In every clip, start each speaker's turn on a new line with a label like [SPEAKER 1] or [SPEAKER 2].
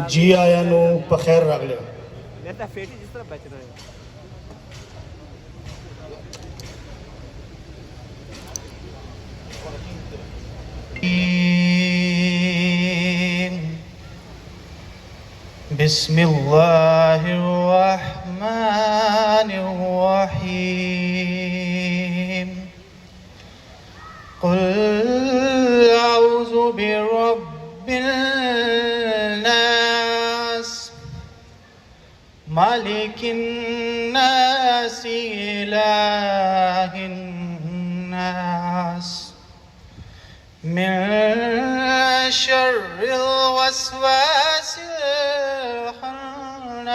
[SPEAKER 1] جی آیا نو بخیر راغلے
[SPEAKER 2] لیتا فیٹی جس طرح بچ رہے ہیں
[SPEAKER 3] بسم اللہ الرحمن الرحیم قل اعوذ برب الناس مالک الناس الہ الناس من شر الوسواس الخناس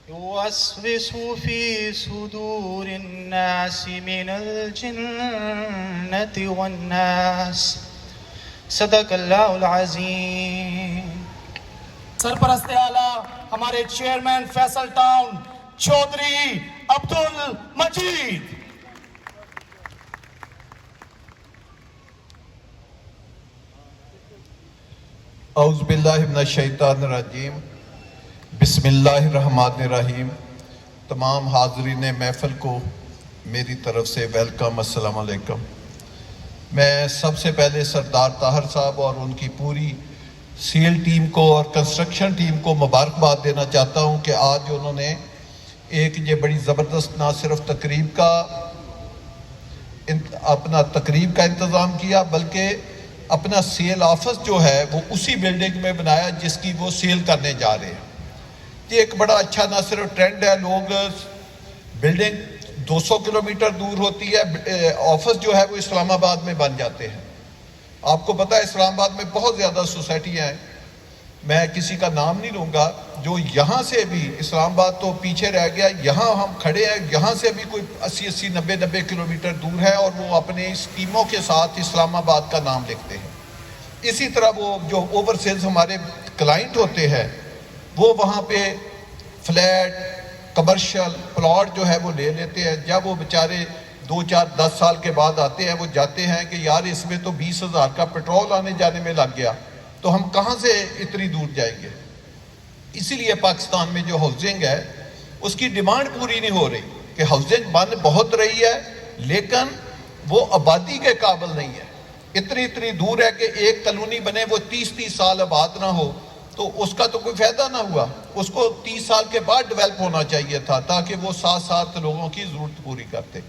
[SPEAKER 3] يوسوس في صدور الناس من الجنة والناس صدق اللہ العظیم۔
[SPEAKER 1] سرپرست اعلیٰ ہمارے چیئرمین فیصل ٹاؤن چودھری عبدالمجید۔
[SPEAKER 4] اعوذ باللہ من الشیطان الرجیم، بسم اللہ الرحمن الرحیم۔ تمام حاضرین محفل کو میری طرف سے ویلکم، السلام علیکم۔ میں سب سے پہلے سردار طاہر صاحب اور ان کی پوری سیل ٹیم کو اور کنسٹرکشن ٹیم کو مبارکباد دینا چاہتا ہوں کہ آج انہوں نے ایک یہ بڑی زبردست نہ صرف اپنا تقریب کا انتظام کیا بلکہ اپنا سیل آفس جو ہے وہ اسی بلڈنگ میں بنایا جس کی وہ سیل کرنے جا رہے ہیں۔ یہ ایک بڑا اچھا نہ صرف ٹرینڈ ہے، لوگ بلڈنگ 200 کلومیٹر دور ہوتی ہے، آفس جو ہے وہ اسلام آباد میں بن جاتے ہیں۔ آپ کو پتہ ہے اسلام آباد میں بہت زیادہ سوسائٹیاں ہیں، میں کسی کا نام نہیں لوں گا، جو یہاں سے بھی اسلام آباد تو پیچھے رہ گیا، یہاں ہم کھڑے ہیں، یہاں سے بھی کوئی 80 90 کلومیٹر دور ہے اور وہ اپنے اسکیموں کے ساتھ اسلام آباد کا نام لکھتے ہیں۔ اسی طرح وہ جو اوورسیز ہمارے کلائنٹ ہوتے ہیں وہ وہاں پہ فلیٹ کمرشل پلاٹ جو ہے وہ لے لیتے ہیں۔ جب وہ بیچارے 2 4 10 سال کے بعد آتے ہیں، وہ جاتے ہیں کہ یار اس میں تو 20,000 کا پیٹرول آنے جانے میں لگ گیا، تو ہم کہاں سے اتنی دور جائیں گے؟ اسی لیے پاکستان میں جو ہاؤسنگ ہے اس کی ڈیمانڈ پوری نہیں ہو رہی کہ ہاؤسنگ بن بہت رہی ہے لیکن وہ آبادی کے قابل نہیں ہے۔ اتنی دور ہے کہ ایک کالونی بنے وہ 30 سال آباد نہ ہو تو اس کا تو کوئی فائدہ نہ ہوا، اس کو 30 سال کے بعد ڈیولپ ہونا چاہیے تھا تاکہ وہ ساتھ لوگوں کی ضرورت پوری کرتے۔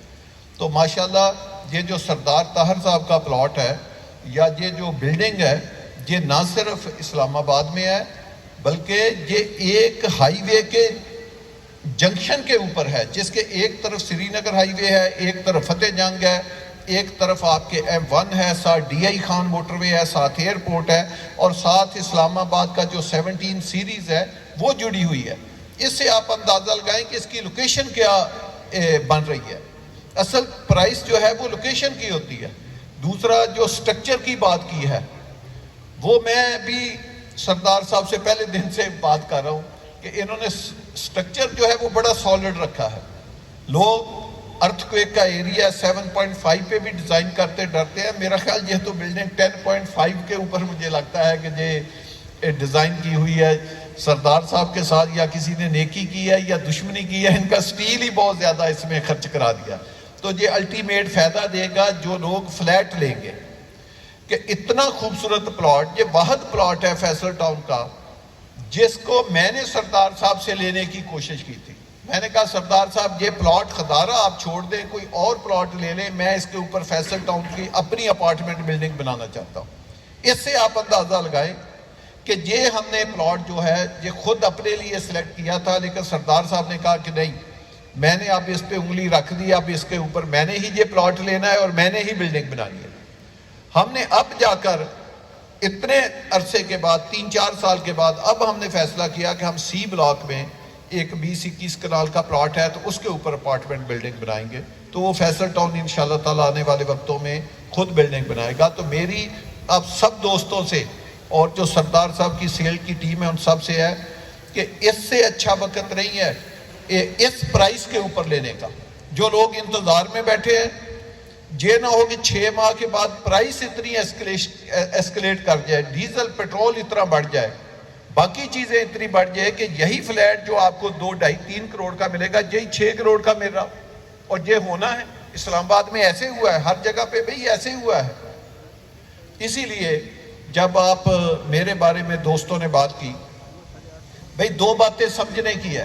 [SPEAKER 4] تو ماشاءاللہ یہ جو سردار طاہر صاحب کا پلاٹ ہے یا یہ جو بلڈنگ ہے یہ نہ صرف اسلام آباد میں ہے بلکہ یہ ایک ہائی وے کے جنکشن کے اوپر ہے، جس کے ایک طرف سری نگر ہائی وے ہے، ایک طرف فتح جنگ ہے، ایک طرف آپ کے M1 ہے، ساتھ DI خان موٹر وے ہے، ساتھ ایئرپورٹ ہے اور ساتھ اسلام آباد کا جو 17 سیریز ہے وہ جڑی ہوئی ہے۔ اس سے آپ اندازہ لگائیں کہ اس کی لوکیشن کیا بن رہی ہے۔ اصل پرائس جو ہے وہ لوکیشن کی ہوتی ہے۔ دوسرا جو سٹرکچر کی بات کی ہے وہ میں بھی سردار صاحب سے پہلے دن سے بات کر رہا ہوں کہ انہوں نے سٹرکچر جو ہے وہ بڑا سالڈ رکھا ہے۔ لوگ ارتھ کویک کا ایریا 7.5 پہ بھی ڈیزائن کرتے ڈرتے ہیں، میرا خیال یہ تو بلڈنگ 10.5 کے اوپر مجھے لگتا ہے کہ یہ ڈیزائن کی ہوئی ہے سردار صاحب کے ساتھ، یا کسی نے نیکی کی ہے یا دشمنی کی ہے، ان کا سٹیل ہی بہت زیادہ اس میں خرچ کرا دیا۔ تو یہ الٹیمیٹ فائدہ دے گا جو لوگ فلیٹ لیں گے کہ اتنا خوبصورت پلاٹ، یہ واحد پلاٹ ہے فیصل ٹاؤن کا جس کو میں نے سردار صاحب سے لینے کی کوشش کی تھی۔ میں نے کہا سردار صاحب یہ پلاٹ خدارہ آپ چھوڑ دیں، کوئی اور پلاٹ لے لیں، میں اس کے اوپر فیصل ٹاؤن کی اپنی اپارٹمنٹ بلڈنگ بنانا چاہتا ہوں۔ اس سے آپ اندازہ لگائیں کہ یہ ہم نے پلاٹ جو ہے یہ خود اپنے لیے سلیکٹ کیا تھا، لیکن سردار صاحب نے کہا کہ نہیں، میں نے اب اس پہ انگلی رکھ دی، اب اس کے اوپر میں نے ہی یہ پلاٹ لینا ہے اور میں نے ہی بلڈنگ بنانی ہے۔ ہم نے اب جا کر اتنے عرصے کے بعد 3 4 سال کے بعد اب ہم نے فیصلہ کیا کہ ہم سی بلاک میں ایک 20-21 کنال کا پلاٹ ہے تو اس کے اوپر اپارٹمنٹ بلڈنگ بنائیں گے، تو وہ فیصل ٹاؤن انشاءاللہ تعالیٰ آنے والے وقتوں میں خود بلڈنگ بنائے گا۔ تو میری اب سب دوستوں سے اور جو سردار صاحب کی سیل کی ٹیم ہے ان سب سے ہے کہ اس سے اچھا وقت نہیں ہے اس پرائس کے اوپر لینے کا۔ جو لوگ انتظار میں بیٹھے ہیں یہ نہ ہو کہ 6 ماہ کے بعد پرائس اتنی ایسکلیٹ کر جائے، ڈیزل پیٹرول اتنا بڑھ جائے، باقی چیزیں اتنی بڑھ جائے کہ یہی فلیٹ جو آپ کو 2, 2.5, 3 کروڑ کا ملے گا یہی 6 کروڑ کا مل رہا. اور یہ ہونا ہے. اسلام آباد میں ایسے ہوا ہے، ہر جگہ پہ بھئی ایسے ہوا ہے. اسی لیے جب آپ میرے بارے میں دوستوں نے بات کی، بھئی 2 باتیں سمجھنے کی ہے.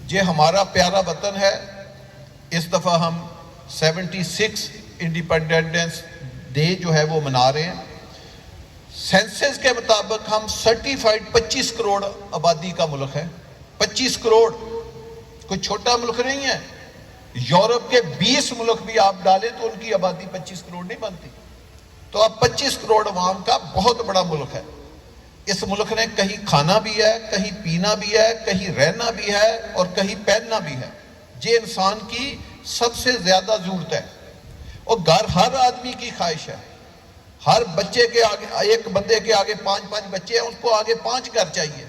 [SPEAKER 4] یہ ہمارا پیارا وطن ہے. اس دفعہ ہم 76 انڈیپینڈنس ڈے جو ہے وہ منا رہے ہیں. سینسس کے مطابق ہم سرٹیفائیڈ 25 کروڑ آبادی کا ملک ہے. 25 کروڑ کوئی چھوٹا ملک نہیں ہے. یورپ کے 20 ملک بھی آپ ڈالیں تو ان کی آبادی 25 کروڑ نہیں بنتی. تو اب 25 کروڑ عوام کا بہت بڑا ملک ہے. اس ملک نے کہیں کھانا بھی ہے، کہیں پینا بھی ہے، کہیں رہنا بھی ہے اور کہیں پہننا بھی ہے. یہ انسان کی سب سے زیادہ ضرورت ہے. اور گھر ہر آدمی کی خواہش ہے. ہر بچے کے آگے، ایک بندے کے آگے 5 بچے ہیں، اس کو آگے 5 گھر چاہیے،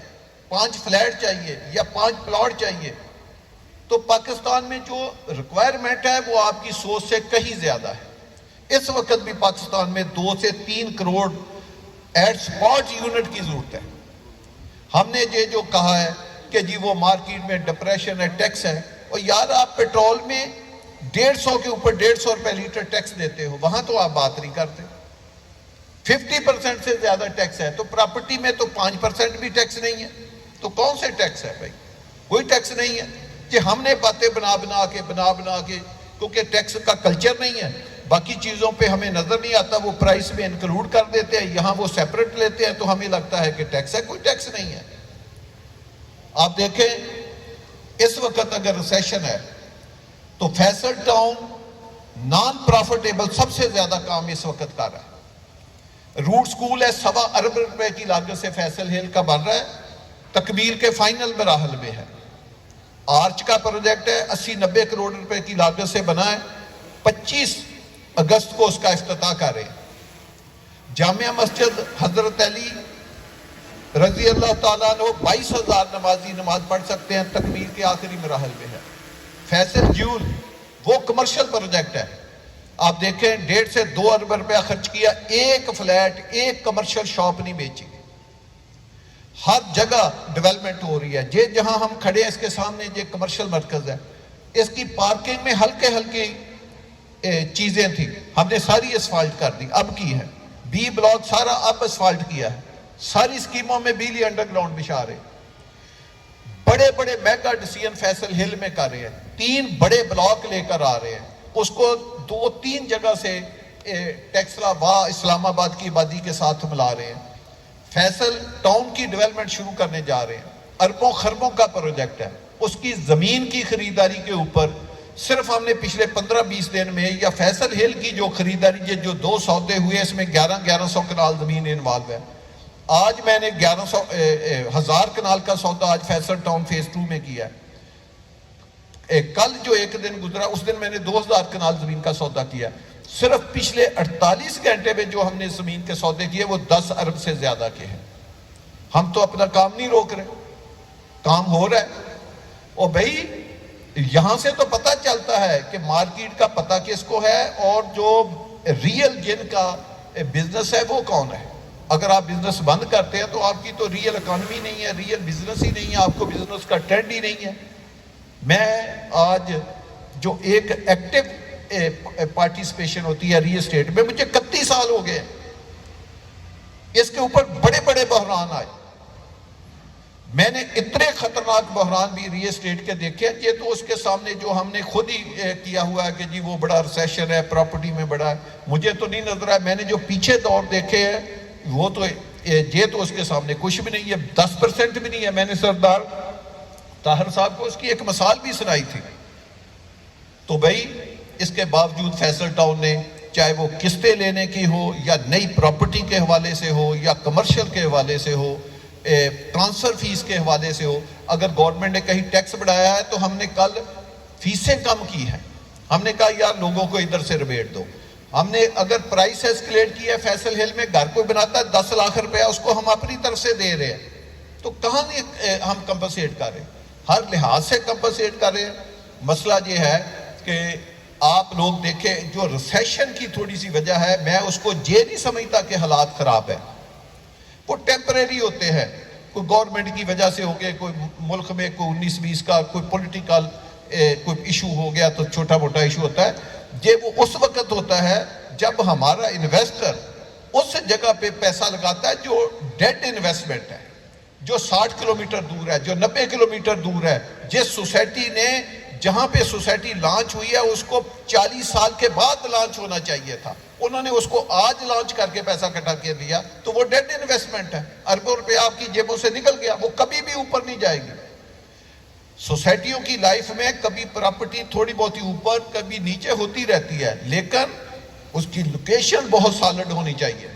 [SPEAKER 4] 5 فلیٹ چاہیے یا 5 پلاٹ چاہیے. تو پاکستان میں جو ریکوائرمنٹ ہے وہ آپ کی سوچ سے کہیں زیادہ ہے. اس وقت بھی پاکستان میں 2 سے 3 کروڑ ایٹ سپاٹ یونٹ کی ضرورت ہے. ہم نے یہ جو کہا ہے کہ جی وہ مارکیٹ میں ڈپریشن ہے، ٹیکس ہے، اور یار آپ پیٹرول میں 150 کے اوپر 150 روپے لیٹر ٹیکس دیتے ہو، وہاں تو آپ بات نہیں کرتے. 50% سے زیادہ ٹیکس ہے. تو پراپرٹی میں تو 5% بھی ٹیکس نہیں ہے. تو کون سے ٹیکس ہے بھائی؟ کوئی ٹیکس نہیں ہے. کہ ہم نے باتیں بنا بنا کے کیونکہ ٹیکس کا کلچر نہیں ہے، باقی چیزوں پہ ہمیں نظر نہیں آتا، وہ پرائس میں انکلوڈ کر دیتے ہیں، یہاں وہ سیپریٹ لیتے ہیں تو ہمیں لگتا ہے کہ ٹیکس ہے. کوئی ٹیکس نہیں ہے. آپ دیکھیں اس وقت اگر ریسیشن ہے تو فیصل ٹاؤن نان پروفیٹیبل سب سے زیادہ کام اس وقت کر رہا ہے. روٹ سکول ہے، 1.25 ارب روپے کی لاگت سے فیصل ہل کا بن رہا ہے، تکمیل کے فائنل مراحل میں ہے. آرچ کا پروجیکٹ ہے، 80-90 کروڑ روپے کی لاگت سے بنا ہے. 25 اگست کو اس کا افتتاح کر رہے ہیں. جامعہ مسجد حضرت علی رضی اللہ تعالیٰ عنہ 22,000 نمازی نماز پڑھ سکتے ہیں، تکمیل کے آخری مراحل میں ہے. فیصل جیول وہ کمرشل پروجیکٹ ہے. آپ دیکھیں 1.5 سے 2 ارب روپیہ خرچ کیا، ایک فلیٹ، ایک کمرشل شاپ نہیں بیچی. ہر جگہ ڈیولپمنٹ ہو رہی ہے. یہ جہاں ہم کھڑے ہیں اس کے سامنے یہ کمرشل مرکز ہے. اس کی پارکنگ میں ہلکے چیزیں تھیں، ہم نے ساری اسفالٹ کر دی، اب کی ہے. بی بلاک سارا اب اسفالٹ کیا ہے. ساری سکیموں میں بجلی انڈر گراؤنڈ بچھا رہے. بڑے بڑے میگا ڈیسیژن فیصل ہل میں کر رہے ہیں. 3 بڑے بلاک لے کر آ رہے ہیں. اس کو 2-3 جگہ سے ٹیکسلا وا اسلام آباد کی آبادی کے ساتھ ملا رہے ہیں. فیصل ٹاؤن کی ڈیولپمنٹ شروع کرنے جا رہے ہیں. اربوں خربوں کا پروجیکٹ ہے. اس کی زمین کی خریداری کے اوپر صرف ہم نے پچھلے 15-20 دن میں یا فیصل ہل کی جو خریداری ہے، جو 2 سودے ہوئے، اس میں 1100 کنال زمین انوالو ہے. آج میں نے 1000 کنال کا سودا آج فیصل ٹاؤن فیز 2 میں کیا ہے. کل جو ایک دن گزرا اس دن میں نے 2000 کنال زمین کا سودا کیا. صرف پچھلے 48 گھنٹے میں جو ہم نے زمین کے سودے کیے وہ 10 ارب سے زیادہ کے ہیں. ہم تو اپنا کام نہیں روک رہے، کام ہو رہا ہے. اور بھائی یہاں سے تو پتہ چلتا ہے کہ مارکیٹ کا پتہ کس کو ہے اور جو ریئل جن کا بزنس ہے وہ کون ہے. اگر آپ بزنس بند کرتے ہیں تو آپ کی تو ریئل اکانومی نہیں ہے، ریئل بزنس ہی نہیں ہے، آپ کو بزنس کا ٹرینڈ ہی نہیں ہے. میں آج جو ایک ایکٹیو پارٹیسپیشن ہوتی ہے ریل اسٹیٹ میں، مجھے 31 سال ہو گئے. اس کے اوپر بڑے بڑے بحران آئے. میں نے اتنے خطرناک بحران بھی ریل اسٹیٹ کے دیکھے. یہ تو اس کے سامنے جو ہم نے خود ہی کیا ہوا ہے کہ جی وہ بڑا ریسیشن ہے، پراپرٹی میں بڑا ہے، مجھے تو نہیں نظر آیا. میں نے جو پیچھے دور دیکھے ہیں وہ تو یہ تو اس کے سامنے کچھ بھی نہیں ہے، 10% بھی نہیں ہے. میں نے سردار طاہر صاحب کو اس کی ایک مثال بھی سنائی تھی. تو بھائی اس کے باوجود فیصل ٹاؤن نے چاہے وہ قسطیں لینے کی ہو یا نئی پراپرٹی کے حوالے سے ہو یا کمرشل کے حوالے سے ہو، ٹرانسفر فیس کے حوالے سے ہو، اگر گورنمنٹ نے کہیں ٹیکس بڑھایا ہے تو ہم نے کل فیسیں کم کی ہیں. ہم نے کہا یار لوگوں کو ادھر سے ریبیٹ دو. ہم نے اگر پرائس ایسکلیٹ کیا ہے فیصل ہل میں، گھر کوئی بناتا ہے 10 لاکھ روپیہ، اس کو ہم اپنی طرف سے دے رہے ہیں. تو کہاں ہم کمپنسیٹ کر رہے ہیں؟ ہر لحاظ سے کمپنسیٹ کر رہے ہیں. مسئلہ یہ ہے کہ آپ لوگ دیکھیں جو ریسیشن کی تھوڑی سی وجہ ہے، میں اس کو یہ نہیں سمجھتا کہ حالات خراب ہے، وہ ٹیمپریری ہوتے ہیں، کوئی گورنمنٹ کی وجہ سے ہو گئے، کوئی ملک میں کوئی 19-20 کا کوئی پولیٹیکل کوئی ایشو ہو گیا تو چھوٹا موٹا ایشو ہوتا ہے، یہ وہ اس وقت ہوتا ہے جب ہمارا انویسٹر اس جگہ پہ پیسہ لگاتا ہے جو ڈیڈ انویسٹمنٹ ہے، جو 60 کلومیٹر دور ہے، جو 90 کلومیٹر دور ہے، جس سوسائٹی نے جہاں پہ سوسائٹی لانچ ہوئی ہے اس کو 40 سال کے بعد لانچ ہونا چاہیے تھا، انہوں نے اس کو آج لانچ کر کے پیسہ اکٹھا کر دیا، تو وہ ڈیڈ انویسٹمنٹ ہے، اربوں روپے آپ کی جیبوں سے نکل گیا، وہ کبھی بھی اوپر نہیں جائے گی۔ سوسائٹیوں کی لائف میں کبھی پراپرٹی تھوڑی بہت ہی اوپر کبھی نیچے ہوتی رہتی ہے، لیکن اس کی لوکیشن بہت سالڈ ہونی چاہیے۔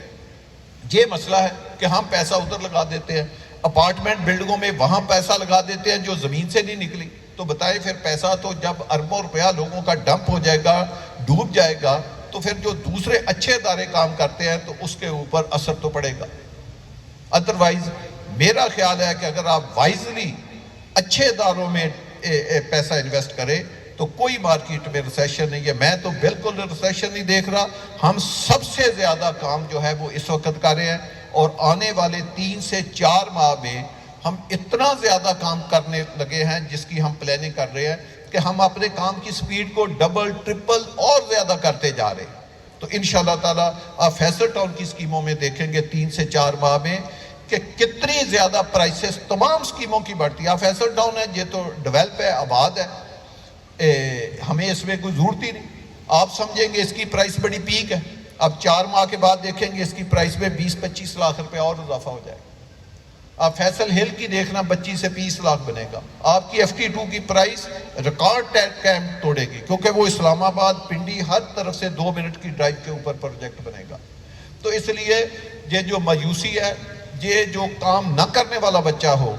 [SPEAKER 4] یہ مسئلہ ہے کہ ہم پیسہ ادھر لگا دیتے ہیں، اپارٹمنٹ بلڈنگوں میں وہاں پیسہ لگا دیتے ہیں جو زمین سے نہیں نکلی، تو بتائیں پھر پیسہ تو جب اربوں روپیہ لوگوں کا ڈمپ ہو جائے گا، ڈوب جائے گا، تو پھر جو دوسرے اچھے ادارے کام کرتے ہیں تو اس کے اوپر اثر تو پڑے گا۔ ادروائز میرا خیال ہے کہ اگر آپ وائزلی اچھے اداروں میں پیسہ انویسٹ کریں تو کوئی مارکیٹ میں ریسیشن نہیں ہے۔ میں تو بالکل ریسیشن نہیں دیکھ رہا، ہم سب سے زیادہ کام جو ہے وہ اس وقت کر رہے ہیں، اور آنے والے 3 سے 4 ماہ میں ہم اتنا زیادہ کام کرنے لگے ہیں جس کی ہم پلاننگ کر رہے ہیں کہ ہم اپنے کام کی سپیڈ کو ڈبل ٹرپل اور زیادہ کرتے جا رہے ہیں۔ تو انشاءاللہ تعالیٰ آپ فیصل ٹاؤن کی سکیموں میں دیکھیں گے 3 سے 4 ماہ میں کہ کتنی زیادہ پرائسز تمام سکیموں کی بڑھتی ہے۔ آپ فیصل ٹاؤن ہے، یہ تو ڈیولپ ہے، آباد ہے، ہمیں اس میں کوئی ضرورت ہی نہیں۔ آپ سمجھیں گے اس کی پرائس بڑی پیک ہے، اب 4 ماہ کے بعد دیکھیں گے اس کی پرائس میں 20-25 لاکھ روپے اور اضافہ ہو جائے گا۔ آپ فیصل ہل کی دیکھنا 25 سے 30 لاکھ بنے گا، آپ کی FT2 کی پرائس ریکارڈ کیمپ توڑے گی، کیونکہ وہ اسلام آباد پنڈی ہر طرف سے 2 منٹ کی ڈرائیو کے اوپر پروجیکٹ بنے گا۔ تو اس لیے یہ جو مایوسی ہے، یہ جو کام نہ کرنے والا بچہ ہو،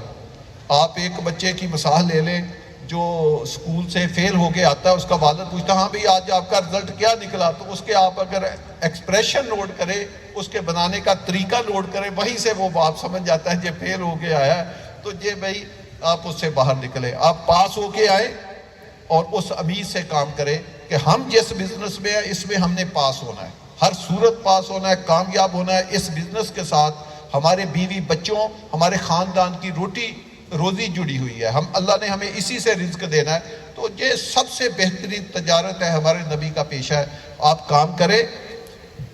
[SPEAKER 4] آپ ایک بچے کی مثال لے لیں جو اسکول سے فیل ہو کے آتا ہے، اس کا والد پوچھتا ہاں بھئی آج آپ کا رزلٹ کیا نکلا، تو اس کے آپ اگر ایکسپریشن نوٹ کرے، اس کے بنانے کا طریقہ نوٹ کرے، وہیں سے وہ باپ سمجھ جاتا ہے یہ فیل ہو کے آیا ہے، تو یہ بھئی آپ اس سے باہر نکلے، آپ پاس ہو کے آئے اور اس امید سے کام کریں کہ ہم جس بزنس میں ہیں اس میں ہم نے پاس ہونا ہے، ہر صورت پاس ہونا ہے، کامیاب ہونا ہے۔ اس بزنس کے ساتھ ہمارے بیوی بچوں، ہمارے خاندان کی روزی جڑی ہوئی ہے، اللہ نے ہمیں اسی سے رزق دینا ہے، تو یہ سب سے بہترین تجارت ہے، ہمارے نبی کا پیشہ ہے۔ آپ کام کریں،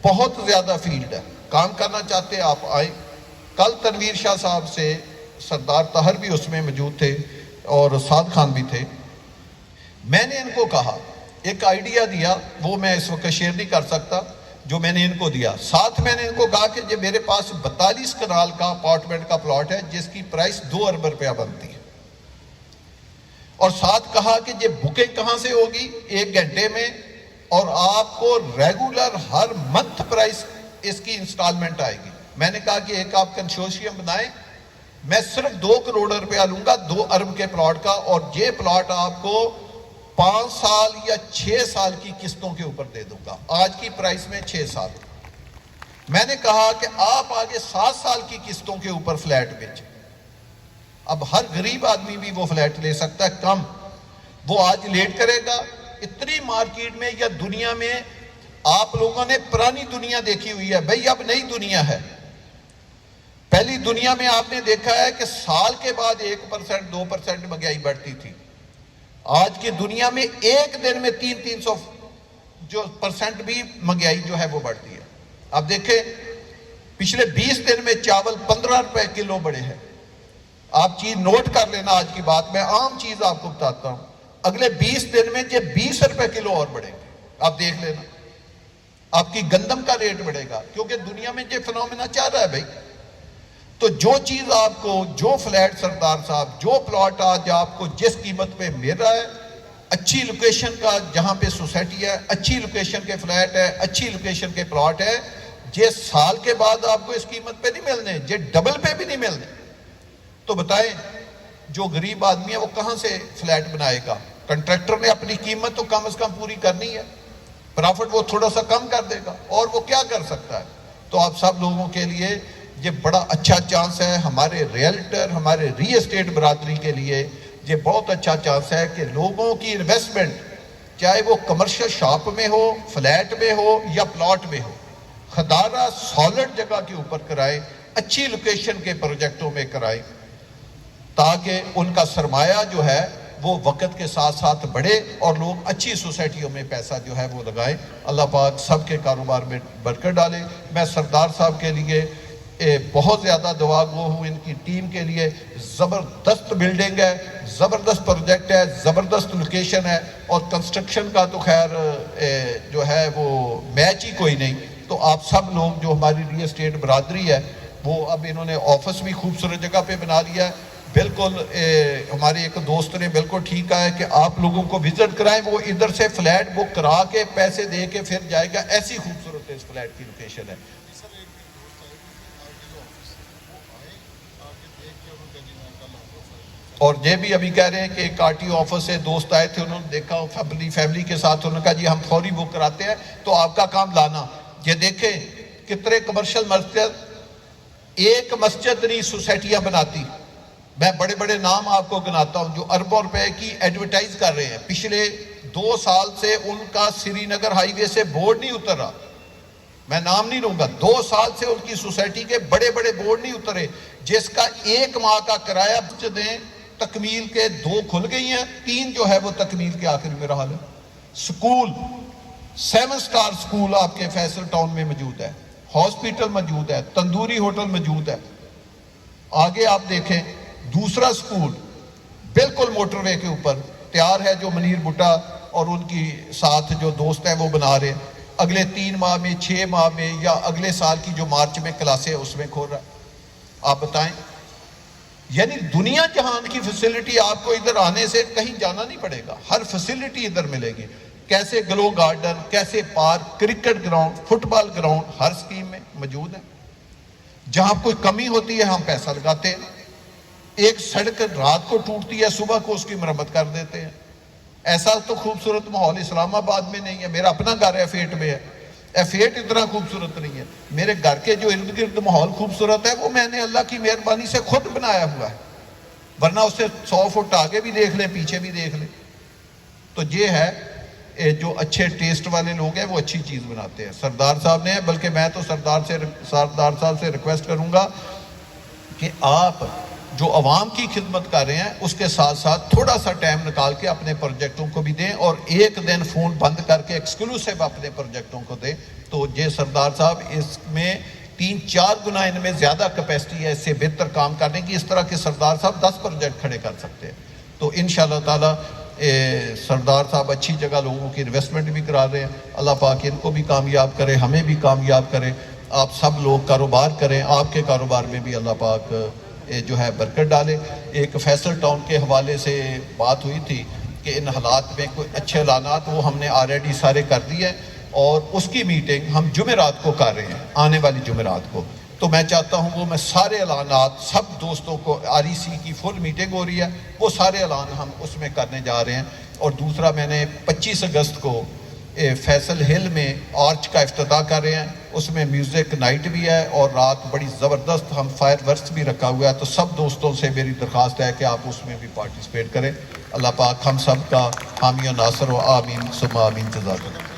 [SPEAKER 4] بہت زیادہ فیلڈ ہے، کام کرنا چاہتے ہیں آپ آئیں۔ کل تنویر شاہ صاحب سے سردار طاہر بھی اس میں موجود تھے اور سعد خان بھی تھے، میں نے ان کو کہا، ایک آئیڈیا دیا، وہ میں اس وقت شیئر نہیں کر سکتا جو میں نے ان کو دیا، ساتھ میں نے ان کو کہا کہ یہ میرے پاس 42 کنال کا اپارٹمنٹ کا پلاٹ ہے جس کی پرائس 2 ارب روپیہ بنتی ہے، اور ساتھ کہا کہ یہ بکنگ کہاں سے ہوگی 1 گھنٹے میں، اور آپ کو ریگولر ہر منتھ پرائس اس کی انسٹالمنٹ آئے گی۔ میں نے کہا کہ ایک آپ کنسورشیم بنائیں، میں صرف 2 کروڑ روپیہ لوں گا 2 ارب کے پلاٹ کا، اور یہ پلاٹ آپ کو 5 سال یا 6 سال کی قسطوں کے اوپر دے دوں گا، آج کی پرائس میں 6 سال۔ میں نے کہا کہ آپ آگے 7 سال کی قسطوں کے اوپر فلیٹ بیچیں، اب ہر غریب آدمی بھی وہ فلیٹ لے سکتا ہے، کم وہ آج لیٹ کرے گا۔ اتنی مارکیٹ میں یا دنیا میں آپ لوگوں نے پرانی دنیا دیکھی ہوئی ہے، بھئی اب نئی دنیا ہے۔ پہلی دنیا میں آپ نے دیکھا ہے کہ سال کے بعد 1% 2% مہنگائی بڑھتی تھی، آج کی دنیا میں ایک دن میں 300% بھی مہنگائی جو ہے وہ بڑھتی ہے۔ اب دیکھیں پچھلے 20 دن میں چاول 15 روپے کلو بڑھے ہیں، آپ چیز نوٹ کر لینا، آج کی بات میں عام چیز آپ کو بتاتا ہوں، اگلے 20 دن میں یہ 20 روپے کلو اور بڑھیں گے، آپ دیکھ لینا۔ آپ کی گندم کا ریٹ بڑھے گا، کیونکہ دنیا میں یہ فنومینا چاہ رہا ہے بھائی۔ تو جو چیز آپ کو، جو فلیٹ سردار صاحب، جو پلاٹ آج آپ کو جس قیمت پہ مل رہا ہے، اچھی لوکیشن کا جہاں پہ سوسائٹی ہے، اچھی لوکیشن کے فلیٹ ہے، اچھی لوکیشن کے پلاٹ ہے، یہ سال کے بعد آپ کو اس قیمت پہ نہیں ملنے، یہ ڈبل پہ بھی نہیں ملنے۔ تو بتائیں جو غریب آدمی ہے وہ کہاں سے فلیٹ بنائے گا؟ کنٹریکٹر نے اپنی قیمت تو کم از کم پوری کرنی ہے، پرافٹ وہ تھوڑا سا کم کر دے گا، اور وہ کیا کر سکتا ہے؟ تو آپ سب لوگوں کے لیے یہ بڑا اچھا چانس ہے، ہمارے ریئلٹر، ہمارے ری اسٹیٹ برادری کے لیے یہ بہت اچھا چانس ہے کہ لوگوں کی انویسٹمنٹ چاہے وہ کمرشل شاپ میں ہو، فلیٹ میں ہو یا پلاٹ میں ہو، خدارہ سالڈ جگہ کے اوپر کرائیں، اچھی لوکیشن کے پروجیکٹوں میں کرائیں، تاکہ ان کا سرمایہ جو ہے وہ وقت کے ساتھ ساتھ بڑھے اور لوگ اچھی سوسائٹیوں میں پیسہ جو ہے وہ لگائیں۔ اللہ پاک سب کے کاروبار میں برکت ڈالے۔ میں سردار صاحب کے لیے بہت زیادہ دعا گو ہوں، ان کی ٹیم کے لیے۔ زبردست بلڈنگ ہے، زبردست پروجیکٹ ہے، زبردست لوکیشن ہے، اور کنسٹرکشن کا تو خیر جو ہے وہ میچ ہی کوئی نہیں۔ تو آپ سب لوگ جو ہماری ریل اسٹیٹ برادری ہے، وہ اب انہوں نے آفس بھی خوبصورت جگہ پہ بنا لیا ہے۔ بالکل ہمارے ایک دوست نے بالکل ٹھیک کہا ہے کہ آپ لوگوں کو وزٹ کرائیں، وہ ادھر سے فلیٹ بک کرا کے پیسے دے کے پھر جائے گا، ایسی خوبصورت اس فلیٹ کی لوکیشن ہے۔ اور یہ بھی ابھی کہہ رہے ہیں کہ ایک آرٹی آفس سے دوست آئے تھے، انہوں نے دیکھا فیملی کے ساتھ، انہوں نے کہا جی ہم فوری بک کراتے ہیں تو آپ کا کام لانا۔ یہ دیکھیں کتنے کمرشل مسجد، ایک مسجد نہیں سوسائٹیاں بناتی۔ میں بڑے بڑے نام آپ کو گناتا ہوں جو اربوں روپے کی ایڈورٹائز کر رہے ہیں۔ پچھلے 2 سال سے ان کا سری نگر ہائی وے سے بورڈ نہیں اتر رہا، میں نام نہیں لوں گا، 2 سال سے ان کی سوسائٹی کے بڑے بڑے بورڈ نہیں اترے، جس کا 1 ماہ کا کرایہ دیں، تکمیل کے 2 کھل گئی ہیں، 3 جو ہے وہ تکمیل کے آخر میں رہا ہے۔ سکول 7 سٹار سکول آپ کے فیصل ٹاؤن میں موجود ہے، ہاسپیٹل موجود ہے، تندوری ہوٹل موجود ہے۔ آگے آپ دیکھیں دوسرا سکول بالکل موٹر وے کے اوپر تیار ہے، جو منیر بھٹا اور ان کی ساتھ جو دوست ہیں وہ بنا رہے ہیں۔ اگلے 3 ماہ میں، 6 ماہ میں، یا اگلے سال کی جو مارچ میں کلاسیں اس میں کھول رہا ہے۔ آپ بتائیں، یعنی دنیا جہان کی فیسلٹی آپ کو ادھر آنے سے کہیں جانا نہیں پڑے گا، ہر فیسلٹی ادھر ملے گی۔ کیسے گلو گارڈن، کیسے پارک، کرکٹ گراؤنڈ، فٹ بال گراؤنڈ ہر سکیم میں موجود ہے۔ جہاں کوئی کمی ہوتی ہے ہم پیسہ لگاتے ہیں، ایک سڑک رات کو ٹوٹتی ہے صبح کو اس کی مرمت کر دیتے ہیں۔ ایسا تو خوبصورت ماحول اسلام آباد میں نہیں ہے۔ میرا اپنا گھر ایف8 میں ہے، ایف8 اتنا خوبصورت نہیں ہے۔ میرے گھر کے جو ارد گرد ماحول خوبصورت ہے وہ میں نے اللہ کی مہربانی سے خود بنایا ہوا ہے، ورنہ اس سے 100 فٹ آگے بھی دیکھ لیں، پیچھے بھی دیکھ لیں۔ تو یہ ہے جو اچھے ٹیسٹ والے لوگ ہیں وہ اچھی چیز بناتے ہیں۔ سردار صاحب نے، بلکہ میں تو سردار صاحب سے ریکویسٹ کروں گا کہ آپ جو عوام کی خدمت کر رہے ہیں اس کے ساتھ ساتھ تھوڑا سا ٹائم نکال کے اپنے پروجیکٹوں کو بھی دیں، اور ایک دن فون بند کر کے ایکسکلوسیو اپنے پروجیکٹوں کو دیں۔ تو یہ سردار صاحب اس میں 3-4 گنا ان میں زیادہ کیپیسٹی ہے اس سے بہتر کام کرنے کی۔ اس طرح کے سردار صاحب 10 پروجیکٹ کھڑے کر سکتے ہیں۔ تو انشاءاللہ تعالی سردار صاحب اچھی جگہ لوگوں کی انویسٹمنٹ بھی کرا رہے ہیں۔ اللہ پاک ان کو بھی کامیاب کرے، ہمیں بھی کامیاب کرے۔ آپ سب لوگ کاروبار کریں، آپ کے کاروبار میں بھی اللہ پاک جو ہے برکت ڈالے۔ ایک فیصل ٹاؤن کے حوالے سے بات ہوئی تھی کہ ان حالات میں کوئی اچھے اعلانات وہ ہم نے آلریڈی سارے کر دیے ہیں، اور اس کی میٹنگ ہم جمعرات کو کر رہے ہیں، آنے والی جمعرات کو۔ تو میں چاہتا ہوں وہ میں سارے اعلانات سب دوستوں کو، REC کی فل میٹنگ ہو رہی ہے، وہ سارے اعلان ہم اس میں کرنے جا رہے ہیں۔ اور دوسرا میں نے 25 اگست کو فیصل ہل میں آرچ کا افتتاح کر رہے ہیں، اس میں میوزک نائٹ بھی ہے، اور رات بڑی زبردست ہم فائر ورکس بھی رکھا ہوا ہے۔ تو سب دوستوں سے میری درخواست ہے کہ آپ اس میں بھی پارٹیسپیٹ کریں۔ اللہ پاک ہم سب کا حامی و ناصر و آمین ثم آمین۔ جزاک اللہ۔